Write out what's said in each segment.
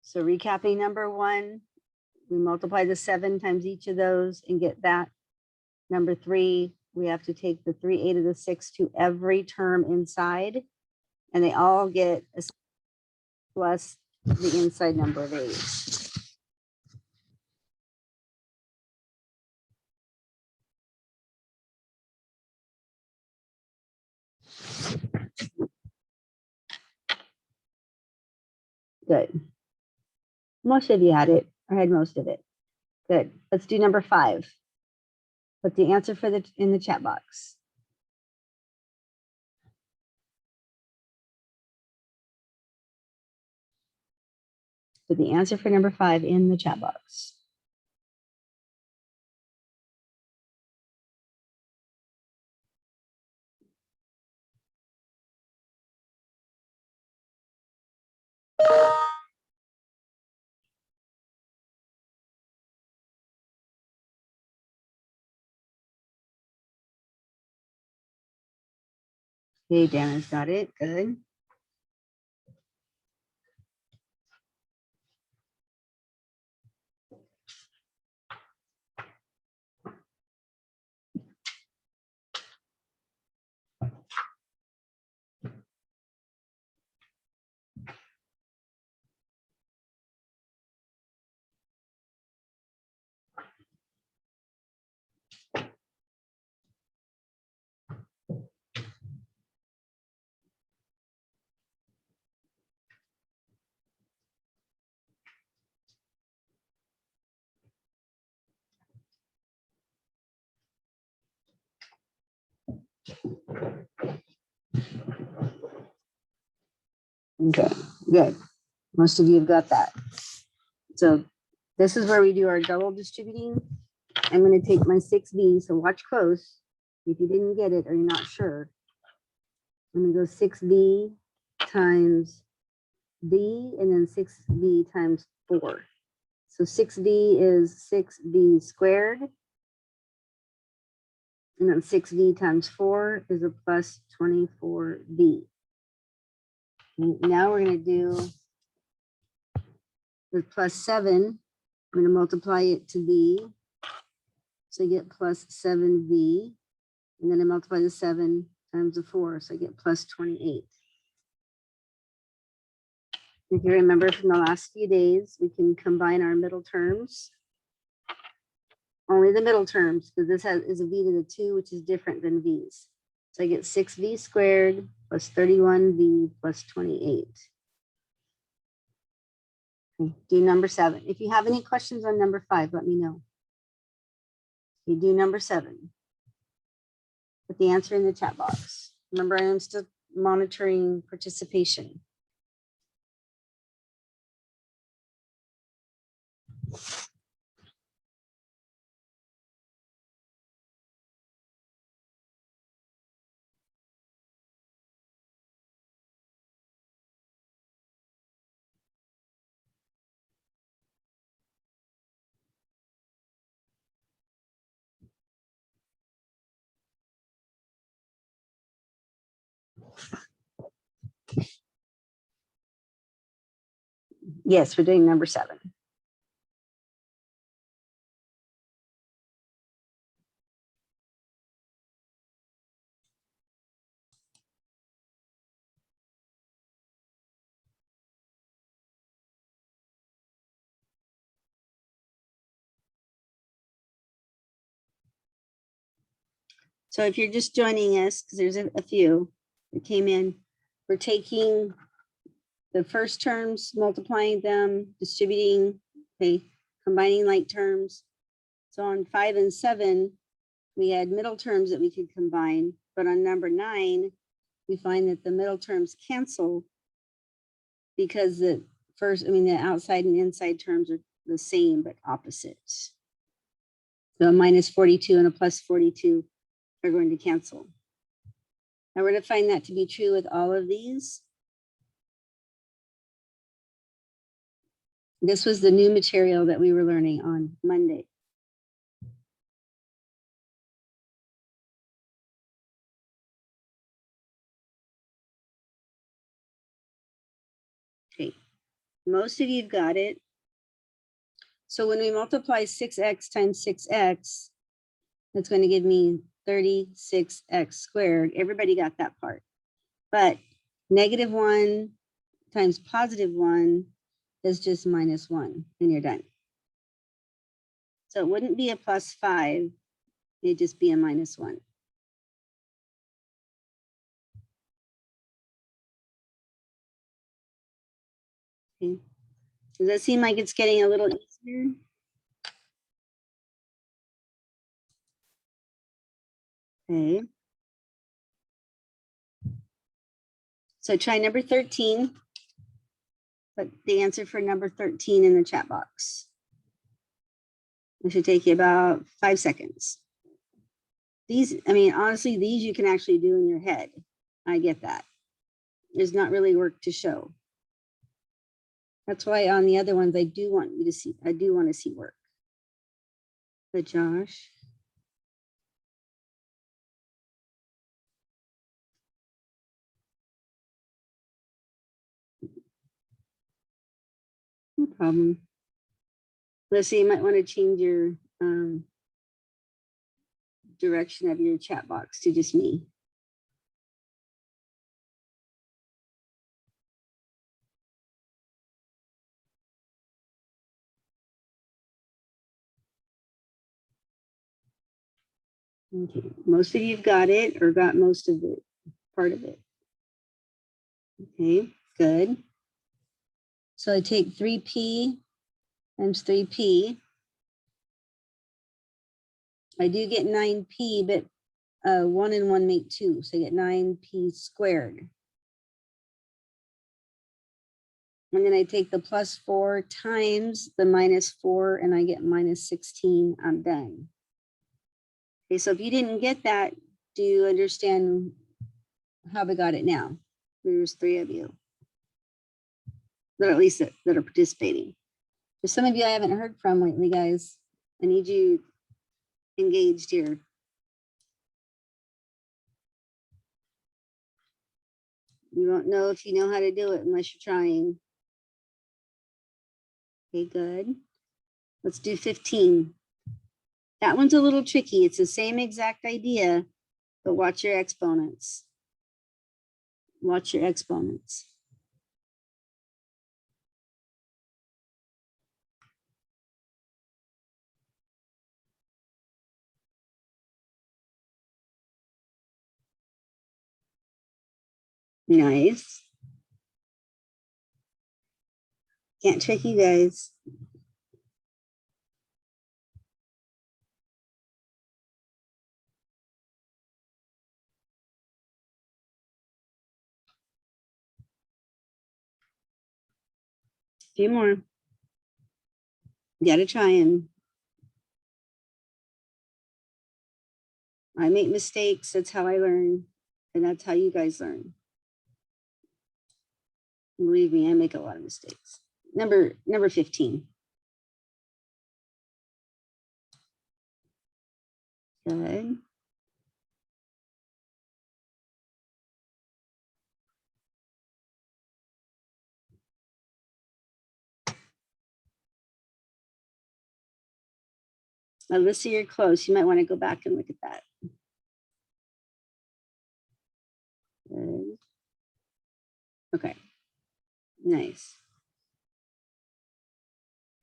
So recapping number 1, we multiply the 7 times each of those and get that. Number 3, we have to take the 3/8 of the 6 to every term inside, and they all get a plus the inside number of 8. Good. Most of you had it, or had most of it. Good. Let's do number 5. Put the answer for in the chat box. Put the answer for number 5 in the chat box. Okay, Dana's got it. Good. Okay, good. Most of you have got that. So this is where we do our double distributing. I'm going to take my 6b, so watch close. If you didn't get it or you're not sure, I'm going to go 6b times b and then 6b times 4. So 6b is 6b squared. And then 6b times 4 is a plus 24b. Now we're going to do the plus 7. I'm going to multiply it to b. So I get plus 7b. And then I multiply the 7 times the 4. So I get plus 28. If you remember from the last few days, we can combine our middle terms. Only the middle terms, because this is a v to the 2, which is different than v's. So I get 6v squared plus 31v plus 28. Okay, do number 7. If you have any questions on number 5, let me know. You do number 7. Put the answer in the chat box. Remember, I am still monitoring participation. Yes, we're doing number 7. So if you're just joining us, because there's a few that came in, we're taking the first terms, multiplying them, distributing, okay, combining like terms. So on 5 and 7, we had middle terms that we could combine, but on number 9, we find that the middle terms cancel because the outside and inside terms are the same but opposite. So a minus 42 and a plus 42 are going to cancel. Now we're going to find that to be true with all of these. This was the new material that we were learning on Monday. Okay, Most of you've got it. So when we multiply 6x times 6x, that's going to give me 36x squared. Everybody got that part. But -1 times +1 is just -1, and you're done. So it wouldn't be a +5, it'd just be a -1. Okay. Does that seem like it's getting a little easier? Okay. So try number 13. Put the answer for number 13 in the chat box. It should take you about 5 seconds. These, I mean, honestly, these you can actually do in your head. I get that. There's not really work to show. That's why on the other ones, I do want you to see, I do want to see work. But Josh. No problem. Let's see, you might want to change your direction of your chat box to just me. Okay, most of you've got it or got most of it, part of it. Okay, good. So I take 3p times 3p. I do get 9p, but 1 and 1 make 2, so I get 9p squared. And then I take the +4 times the -4, and I get -16. I'm done. Okay, so if you didn't get that, do you understand how we got it now? There's 3 of you, but at least that are participating. There's some of you I haven't heard from lately, guys. I need you engaged here. You won't know if you know how to do it unless you're trying. Okay, good. Let's do 15. That one's a little tricky. It's the same exact idea, but watch your exponents. Watch your exponents. Nice. Can't trick you guys. A few more. You gotta try and I make mistakes. That's how I learn. And that's how you guys learn. Believe me, I make a lot of mistakes. Number 15. Good. Alyssa, you're close. You might want to go back and look at that. Good. Okay. Nice.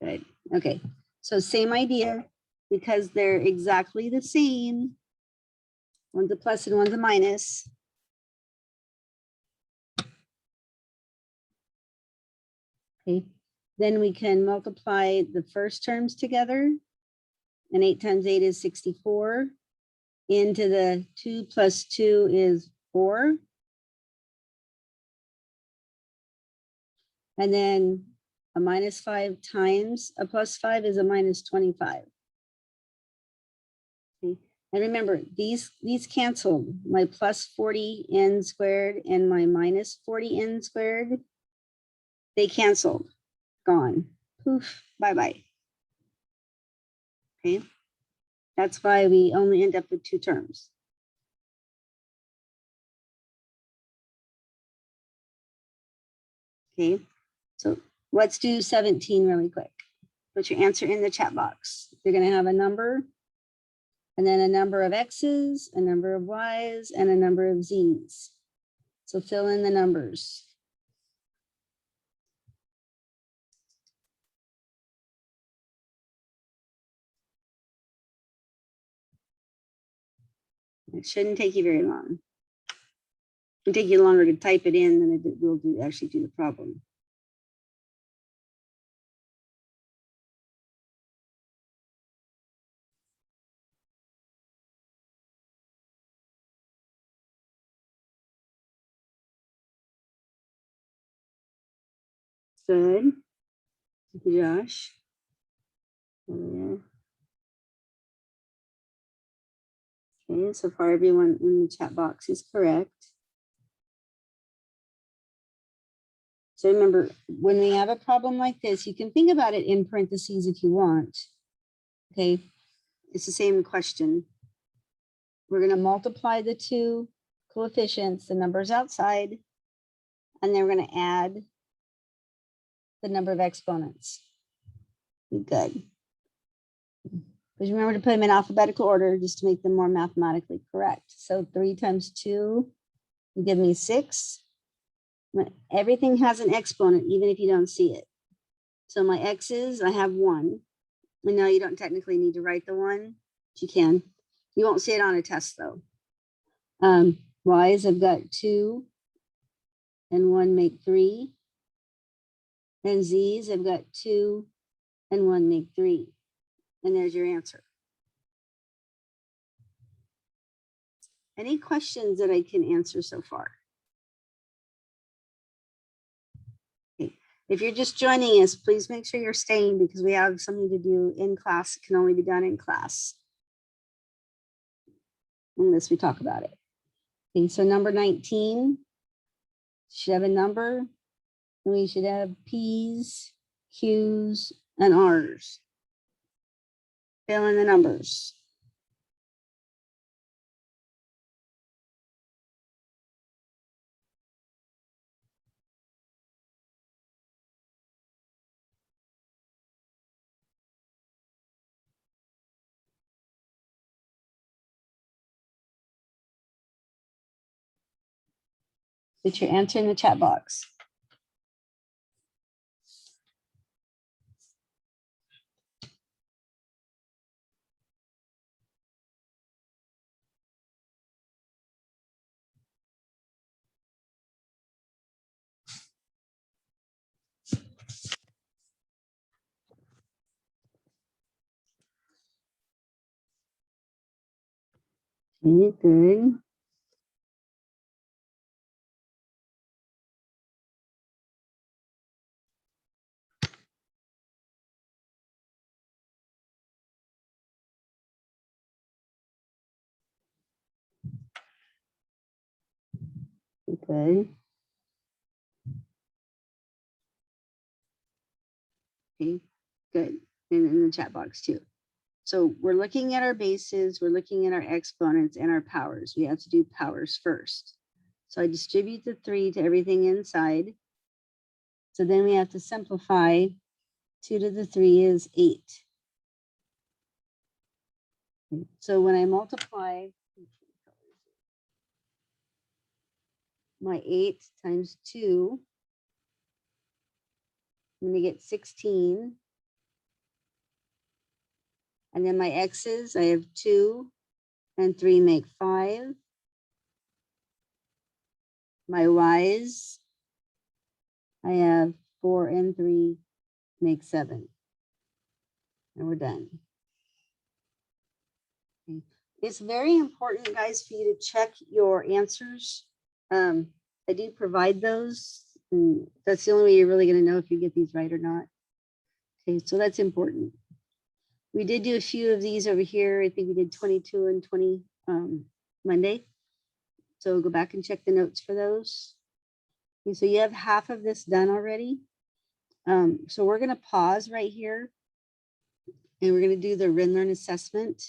Good. Okay. So same idea, because they're exactly the same. One's a plus and one's a minus. Okay. Then we can multiply the first terms together. And 8 times 8 is 64. Into the 2 plus 2 is 4. And then a -5 times a +5 is a -25. Okay. And remember, these canceled. My +40n squared and my -40n squared, they canceled. Gone. Poof, bye-bye. Okay. That's why we only end up with 2 terms. Okay. So let's do 17 really quick. Put your answer in the chat box. You're going to have a number, and then a number of X's, a number of Y's, and a number of Z's. So fill in the numbers. It shouldn't take you very long. It'll take you longer to type it in than it will actually do the problem. Good. Thank you, Josh. Yeah. Okay, so far everyone in the chat box is correct. So remember, when we have a problem like this, you can think about it in parentheses if you want. Okay, it's the same question. We're going to multiply the two coefficients, the numbers outside, and then we're going to add the number of exponents. Good. Because remember to put them in alphabetical order just to make them more mathematically correct. So 3 times 2 will give me 6. Everything has an exponent, even if you don't see it. So my x's, I have 1. And now you don't technically need to write the 1, but you can. You won't see it on a test though. Y's, I've got 2 and 1 make 3. And z's, I've got 2 and 1 make 3. And there's your answer. Any questions that I can answer so far? Okay. If you're just joining us, please make sure you're staying because we have something to do in class. It can only be done in class unless we talk about it. Okay, so number 19 should have a number, and we should have P's, Q's, and R's. Fill in the numbers. Put your answer in the chat box. Okay, good. Good. Okay, good. And in the chat box too. So we're looking at our bases, we're looking at our exponents and our powers. We have to do powers first. So I distribute the 3 to everything inside. So then we have to simplify. 2 to the 3 is 8. So when I multiply my 8 times 2, I'm going to get 16. And then my x's, I have 2 and 3 make 5. My y's, I have 4 and 3 make 7. And we're done. Okay. It's very important, guys, for you to check your answers. I do provide those. And that's the only way you're really going to know if you get these right or not. Okay, so that's important. We did do a few of these over here. I think we did 22 and 20 Monday. So go back and check the notes for those. Okay, so you have half of this done already. So we're going to pause right here and we're going to do the Read Learn assessment.